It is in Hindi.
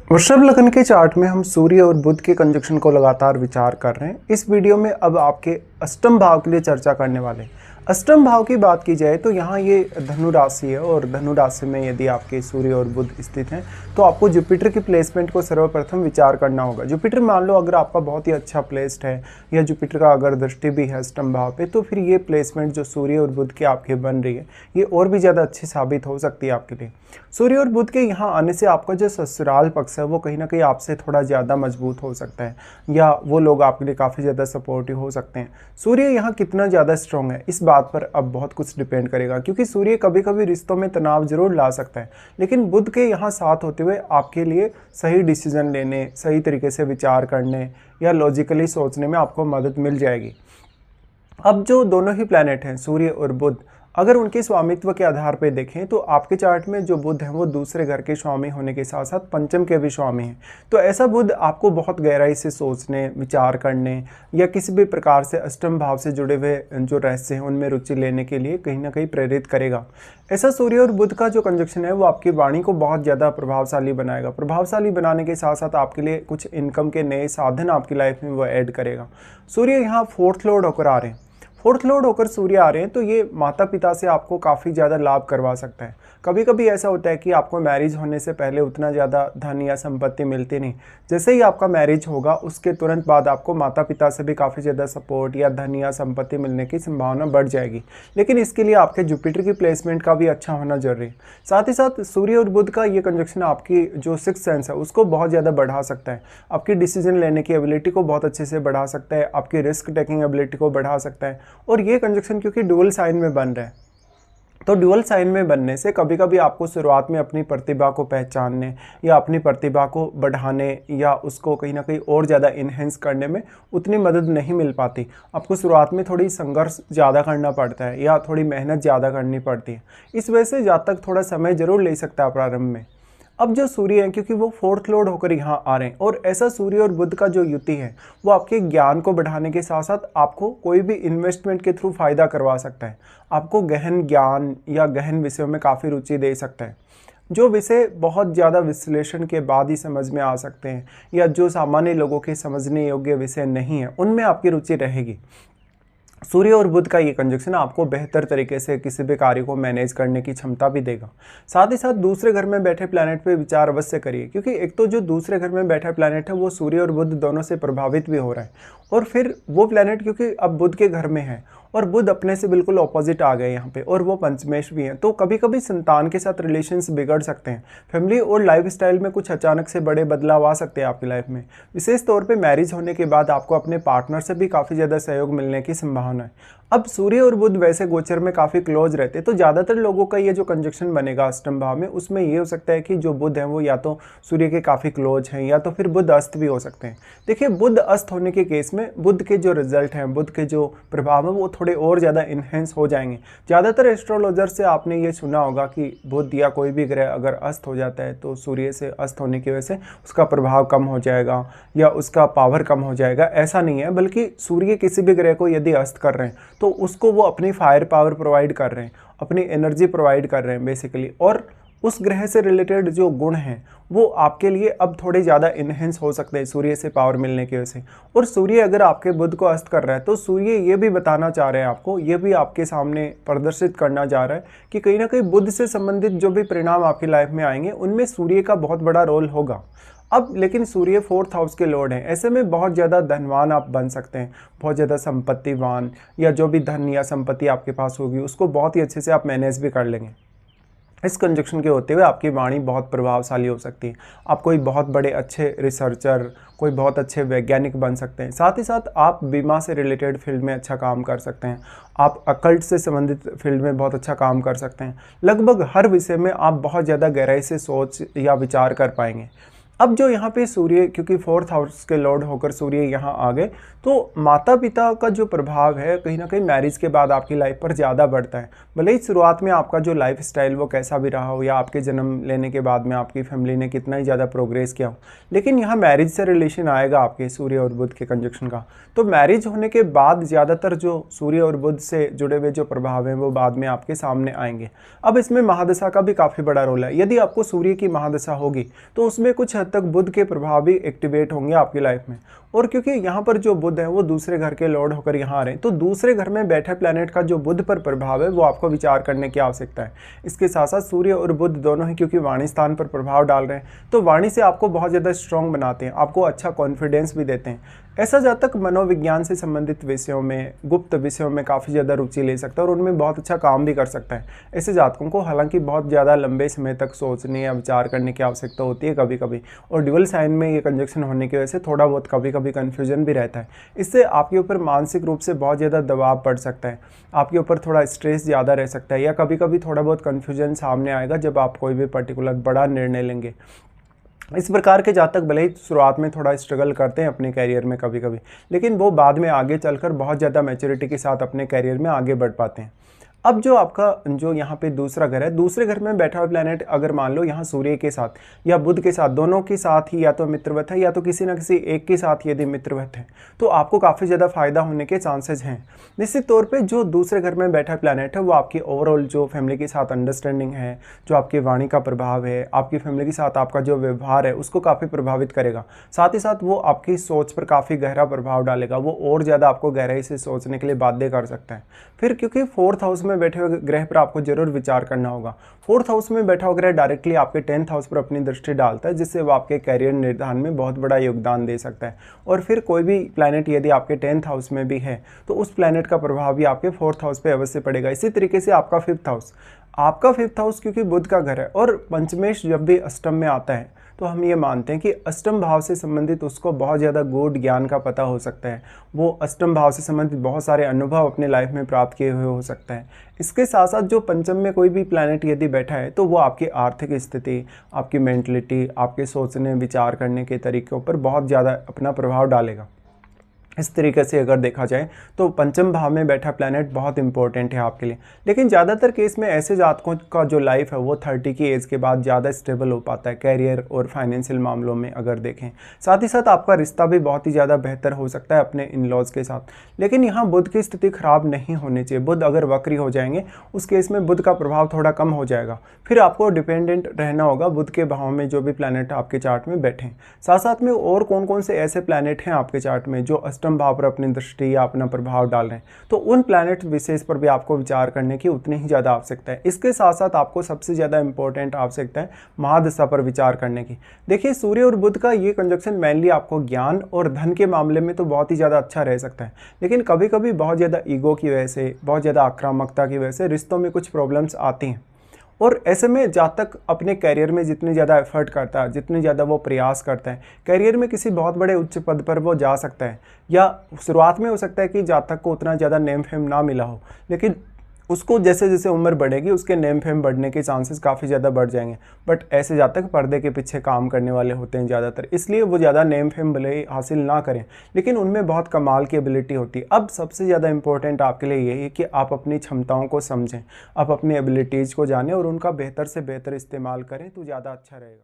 वृषभ लग्न के चार्ट में हम सूर्य और बुध के कंजक्शन को लगातार विचार कर रहे हैं। इस वीडियो में अब आपके अष्टम भाव के लिए चर्चा करने वाले हैं। अष्टम भाव की बात की जाए तो यहाँ ये धनु राशि है और धनु राशि में यदि आपके सूर्य और बुध स्थित हैं तो आपको जुपिटर की प्लेसमेंट को सर्वप्रथम विचार करना होगा। जुपिटर मान लो अगर आपका बहुत ही अच्छा प्लेस्ड है या जुपिटर का अगर दृष्टि भी है अष्टम भाव पे, तो फिर ये प्लेसमेंट जो सूर्य और बुध की आपके बन रही है ये और भी ज़्यादा अच्छी साबित हो सकती है आपके लिए। सूर्य और बुध के यहाँ आने से आपका जो ससुराल पक्ष है वो कहीं ना कहीं आपसे थोड़ा ज़्यादा मजबूत हो सकता है या वो लोग आपके लिए काफ़ी ज़्यादा सपोर्टिव हो सकते हैं। सूर्य यहाँ कितना ज़्यादा स्ट्रॉन्ग है इस बात पर अब बहुत कुछ डिपेंड करेगा, क्योंकि सूर्य कभी कभी रिश्तों में तनाव जरूर ला सकता है, लेकिन बुध के यहाँ साथ होते हुए आपके लिए सही डिसीजन लेने, सही तरीके से विचार करने या लॉजिकली सोचने में आपको मदद मिल जाएगी। अब जो दोनों ही प्लैनेट हैं सूर्य और बुध, अगर उनके स्वामित्व के आधार पर देखें तो आपके चार्ट में जो बुध है वो दूसरे घर के स्वामी होने के साथ साथ पंचम के भी स्वामी हैं। तो ऐसा बुध आपको बहुत गहराई से सोचने, विचार करने या किसी भी प्रकार से अष्टम भाव से जुड़े हुए जो रहस्य हैं उनमें रुचि लेने के लिए कहीं ना कहीं प्रेरित करेगा। ऐसा सूर्य और बुध का जो कंजक्शन है वो आपकी वाणी को बहुत ज़्यादा प्रभावशाली बनाएगा। प्रभावशाली बनाने के साथ साथ आपके लिए कुछ इनकम के नए साधन आपकी लाइफ में वो ऐड करेगा। सूर्य यहाँ फोर्थ लॉर्ड होकर आ रहे हैं, फोर्थ लॉर्ड होकर सूर्य आ रहे हैं, तो ये माता पिता से आपको काफ़ी ज़्यादा लाभ करवा सकता है। कभी कभी ऐसा होता है कि आपको मैरिज होने से पहले उतना ज़्यादा धन या संपत्ति मिलती नहीं, जैसे ही आपका मैरिज होगा उसके तुरंत बाद आपको माता पिता से भी काफ़ी ज़्यादा सपोर्ट या धन या संपत्ति मिलने की संभावना बढ़ जाएगी। लेकिन इसके लिए आपके जुपिटर की प्लेसमेंट का भी अच्छा होना जरूरी है। साथ ही साथ सूर्य और बुध का ये कंजक्शन आपकी जो सिक्स्थ सेंस है उसको बहुत ज़्यादा बढ़ा सकता है, आपकी डिसीजन लेने की एबिलिटी को बहुत अच्छे से बढ़ा सकता है, आपकी रिस्क टेकिंग एबिलिटी को बढ़ा सकता है। और ये कंजक्शन क्योंकि ड्यूअल साइन में बन रहा है, तो ड्यूअल साइन में बनने से कभी कभी आपको शुरुआत में अपनी प्रतिभा को पहचानने या अपनी प्रतिभा को बढ़ाने या उसको कहीं ना कहीं और ज़्यादा इन्हेंस करने में उतनी मदद नहीं मिल पाती। आपको शुरुआत में थोड़ी संघर्ष ज़्यादा करना पड़ता है या थोड़ी मेहनत ज़्यादा करनी पड़ती है। इस वजह से जब तक थोड़ा समय ज़रूर ले सकता है प्रारंभ में। अब जो सूर्य है क्योंकि वो फोर्थ लॉर्ड होकर यहाँ आ रहे हैं और ऐसा सूर्य और बुध का जो युति है वो आपके ज्ञान को बढ़ाने के साथ साथ आपको कोई भी इन्वेस्टमेंट के थ्रू फायदा करवा सकता है। आपको गहन ज्ञान या गहन विषयों में काफ़ी रुचि दे सकता है, जो विषय बहुत ज़्यादा विश्लेषण के बाद ही समझ में आ सकते हैं या जो सामान्य लोगों के समझने योग्य विषय नहीं है उनमें आपकी रुचि रहेगी। सूर्य और बुध का ये कंजक्शन आपको बेहतर तरीके से किसी भी कार्य को मैनेज करने की क्षमता भी देगा। साथ ही साथ दूसरे घर में बैठे प्लैनेट पे विचार अवश्य करिए, क्योंकि एक तो जो दूसरे घर में बैठा प्लैनेट है वो सूर्य और बुध दोनों से प्रभावित भी हो रहा है, और फिर वो प्लैनेट क्योंकि अब बुध के घर में है और बुध अपने से बिल्कुल ऑपोजिट आ गए यहाँ पे, और वो पंचमेश भी हैं, तो कभी कभी संतान के साथ रिलेशंस बिगड़ सकते हैं। फैमिली और लाइफस्टाइल में कुछ अचानक से बड़े बदलाव आ सकते हैं आपकी लाइफ में। विशेष तौर पे मैरिज होने के बाद आपको अपने पार्टनर से भी काफ़ी ज़्यादा सहयोग मिलने की संभावना है। अब सूर्य और बुध वैसे गोचर में काफ़ी क्लोज रहते हैं, तो ज़्यादातर लोगों का ये जो कंजक्शन बनेगा अष्टम भाव में उसमें ये हो सकता है कि जो बुध हैं वो या तो सूर्य के काफ़ी क्लोज हैं या तो फिर बुध अस्त भी हो सकते हैं। देखिए, बुध अस्त होने के केस में बुध के जो रिजल्ट हैं, बुध के जो प्रभाव हैं वो थोड़े और ज़्यादा इन्हेंस हो जाएंगे। ज़्यादातर एस्ट्रोलॉजर से आपने ये सुना होगा कि बुध या कोई भी ग्रह अगर अस्त हो जाता है तो सूर्य से अस्त होने की वजह से उसका प्रभाव कम हो जाएगा या उसका पावर कम हो जाएगा। ऐसा नहीं है, बल्कि सूर्य किसी भी ग्रह को यदि अस्त कर रहे हैं तो उसको वो अपनी फायर पावर प्रोवाइड कर रहे हैं, अपनी एनर्जी प्रोवाइड कर रहे हैं बेसिकली, और उस ग्रह से रिलेटेड जो गुण हैं वो आपके लिए अब थोड़े ज़्यादा इन्हेंस हो सकते हैं सूर्य से पावर मिलने की वजह से। और सूर्य अगर आपके बुध को अस्त कर रहा है तो सूर्य ये भी बताना चाह रहे हैं आपको, ये भी आपके सामने प्रदर्शित करना चाह रहा है कि कहीं ना कहीं बुध से संबंधित जो भी परिणाम आपकी लाइफ में आएंगे उनमें सूर्य का बहुत बड़ा रोल होगा। अब लेकिन सूर्य फोर्थ हाउस के लॉर्ड हैं, ऐसे में बहुत ज़्यादा धनवान आप बन सकते हैं, बहुत ज़्यादा संपत्तिवान, या जो भी धन या संपत्ति आपके पास होगी उसको बहुत ही अच्छे से आप मैनेज भी कर लेंगे। इस कंजक्शन के होते हुए आपकी वाणी बहुत प्रभावशाली हो सकती है। आप कोई बहुत बड़े अच्छे रिसर्चर, कोई बहुत अच्छे वैज्ञानिक बन सकते हैं। साथ ही साथ आप बीमा से रिलेटेड फील्ड में अच्छा काम कर सकते हैं, आप अकल्ट से संबंधित फील्ड में बहुत अच्छा काम कर सकते हैं। लगभग हर विषय में आप बहुत ज़्यादा गहराई से सोच या विचार कर पाएंगे। अब जो यहाँ पे सूर्य क्योंकि फोर्थ हाउस के लॉर्ड होकर सूर्य यहाँ आ गए, तो माता पिता का जो प्रभाव है कहीं ना कहीं मैरिज के बाद आपकी लाइफ पर ज़्यादा बढ़ता है। भले ही शुरुआत में आपका जो लाइफ स्टाइल वो कैसा भी रहा हो या आपके जन्म लेने के बाद में आपकी फैमिली ने कितना ही ज़्यादा प्रोग्रेस किया हो, लेकिन यहाँ मैरिज से रिलेशन आएगा आपके सूर्य और बुध के कंजक्शन का। तो मैरिज होने के बाद ज़्यादातर जो सूर्य और बुध से जुड़े हुए जो प्रभाव हैं वो बाद में आपके सामने आएंगे। अब इसमें महादशा का भी काफ़ी बड़ा रोल है। यदि आपको सूर्य की महादशा होगी तो उसमें कुछ हद तक बुध के प्रभाव भी एक्टिवेट होंगे आपकी लाइफ में। और क्योंकि यहाँ पर जो बुध है वो दूसरे घर के लॉर्ड होकर यहाँ आ रहे हैं, तो दूसरे घर में बैठे प्लैनेट का जो बुध पर प्रभाव है वो आपको विचार करने की आवश्यकता है। इसके साथ साथ सूर्य और बुध दोनों ही क्योंकि वाणी स्थान पर प्रभाव डाल रहे हैं, तो वाणी से आपको बहुत ज़्यादा स्ट्रॉन्ग बनाते हैं, आपको अच्छा कॉन्फिडेंस भी देते हैं। ऐसा जातक मनोविज्ञान से संबंधित विषयों में, गुप्त विषयों में काफ़ी ज़्यादा रुचि ले सकता है और उनमें बहुत अच्छा काम भी कर सकता है। ऐसे जातकों को हालांकि बहुत ज़्यादा लंबे समय तक सोचने या विचार करने की आवश्यकता होती है कभी कभी, और ड्यूअल साइन में ये कंजक्शन होने की वजह से थोड़ा बहुत कभी कभी कन्फ्यूजन भी रहता है। इससे आपके ऊपर मानसिक रूप से बहुत ज़्यादा दबाव पड़ सकता है, आपके ऊपर थोड़ा स्ट्रेस ज़्यादा रह सकता है, या कभी कभी थोड़ा बहुत कन्फ्यूजन सामने आएगा जब आप कोई भी पर्टिकुलर बड़ा निर्णय लेंगे। इस प्रकार के जातक भले ही शुरुआत में थोड़ा स्ट्रगल करते हैं अपने कैरियर में कभी कभी, लेकिन वो बाद में आगे चलकर बहुत ज़्यादा मैच्योरिटी के साथ अपने कैरियर में आगे बढ़ पाते हैं। अब जो आपका जो यहाँ पे दूसरा घर है, दूसरे घर में बैठा हुआ प्लैनेट अगर मान लो यहाँ सूर्य के साथ या बुध के साथ, दोनों के साथ ही या तो मित्रवत है या तो किसी न किसी एक के साथ यदि मित्रवत है, तो आपको काफ़ी ज़्यादा फायदा होने के चांसेस हैं। निश्चित तौर पे जो दूसरे घर में बैठा प्लैनेट है वो आपकी ओवरऑल जो फैमिली के साथ अंडरस्टैंडिंग है, जो आपकी वाणी का प्रभाव है, आपकी फैमिली के साथ आपका जो व्यवहार है उसको काफ़ी प्रभावित करेगा। साथ ही साथ वो आपकी सोच पर काफ़ी गहरा प्रभाव डालेगा, वो और ज़्यादा आपको गहराई से सोचने के लिए बाध्य कर सकता है। फिर क्योंकि 4th हाउस में बैठे हुए ग्रह पर आपको जरूर विचार करना होगा। 4th हाउस में बैठा हुआ ग्रह डायरेक्टली आपके 10th हाउस पर अपनी दृष्टि डालता है, जिससे वो आपके कैरियर निर्धारण में बहुत बड़ा योगदान दे सकता है। और फिर कोई भी प्लैनेट यदि आपके 10th हाउस में भी है तो उस प्लैनेट का प्रभाव भी आपके 4th हाउस पे अवश्य पड़ेगा। इसी तरीके से आपका 5th हाउस क्योंकि बुध का घर है, और पंचमेश जब भी अष्टम में आता है तो हम ये मानते हैं कि अष्टम भाव से संबंधित उसको बहुत ज़्यादा गूढ़ ज्ञान का पता हो सकता है, वो अष्टम भाव से संबंधित बहुत सारे अनुभव अपने लाइफ में प्राप्त किए हुए हो सकता है। इसके साथ साथ जो पंचम में कोई भी प्लैनेट यदि बैठा है तो वो आपकी आर्थिक स्थिति, आपकी मेंटलिटी, आपके सोचने विचार करने के तरीक़ों पर बहुत ज़्यादा अपना प्रभाव डालेगा। इस तरीके से अगर देखा जाए तो पंचम भाव में बैठा प्लैनेट बहुत इंपॉर्टेंट है आपके लिए। लेकिन ज़्यादातर केस में ऐसे जातकों का जो लाइफ है वो 30 की एज के बाद ज़्यादा स्टेबल हो पाता है कैरियर और फाइनेंशियल मामलों में अगर देखें। साथ ही साथ आपका रिश्ता भी बहुत ही ज़्यादा बेहतर हो सकता है अपने इन लॉज के साथ। लेकिन यहाँ बुध की स्थिति खराब नहीं होनी चाहिए। बुध अगर वक्री हो जाएंगे उस केस में बुध का प्रभाव थोड़ा कम हो जाएगा, फिर आपको डिपेंडेंट रहना होगा बुध के भाव में जो भी प्लैनेट आपके चार्ट में बैठे। साथ साथ में और कौन कौन से ऐसे प्लैनेट हैं आपके चार्ट में जो अष्टम भाव पर अपनी दृष्टि या अपना प्रभाव डाल रहे हैं, तो उन प्लैनेट विशेष पर भी आपको विचार करने की उतनी ही ज़्यादा आवश्यकता है। इसके साथ साथ आपको सबसे ज़्यादा इंपॉर्टेंट आवश्यकता है महादशा पर विचार करने की। देखिए सूर्य और बुध का ये कंजक्शन मेनली आपको ज्ञान और धन के मामले में तो बहुत ही ज़्यादा अच्छा रह सकता है, लेकिन कभी कभी बहुत ज़्यादा ईगो की वजह से, बहुत ज़्यादा आक्रामकता की वजह से रिश्तों में कुछ प्रॉब्लम्स आती हैं। और ऐसे में जातक अपने कैरियर में जितनी ज़्यादा एफर्ट करता है, जितनी ज़्यादा वो प्रयास करता है, कैरियर में किसी बहुत बड़े उच्च पद पर वो जा सकता है। या शुरुआत में हो सकता है कि जातक को उतना ज़्यादा नेम फेम ना मिला हो, लेकिन उसको जैसे जैसे उम्र बढ़ेगी उसके नेम फेम बढ़ने के चांसेस काफ़ी ज़्यादा बढ़ जाएंगे। बट ऐसे जातक पर्दे के पीछे काम करने वाले होते हैं ज़्यादातर, इसलिए वो ज़्यादा नेम फेम भले ही हासिल ना करें, लेकिन उनमें बहुत कमाल की एबिलिटी होती है। अब सबसे ज़्यादा इंपॉर्टेंट आपके लिए यही है कि आप अपनी क्षमताओं को समझें, आप अपनी एबिलिटीज़ को जानें और उनका बेहतर से बेहतर इस्तेमाल करें तो ज़्यादा अच्छा रहेगा।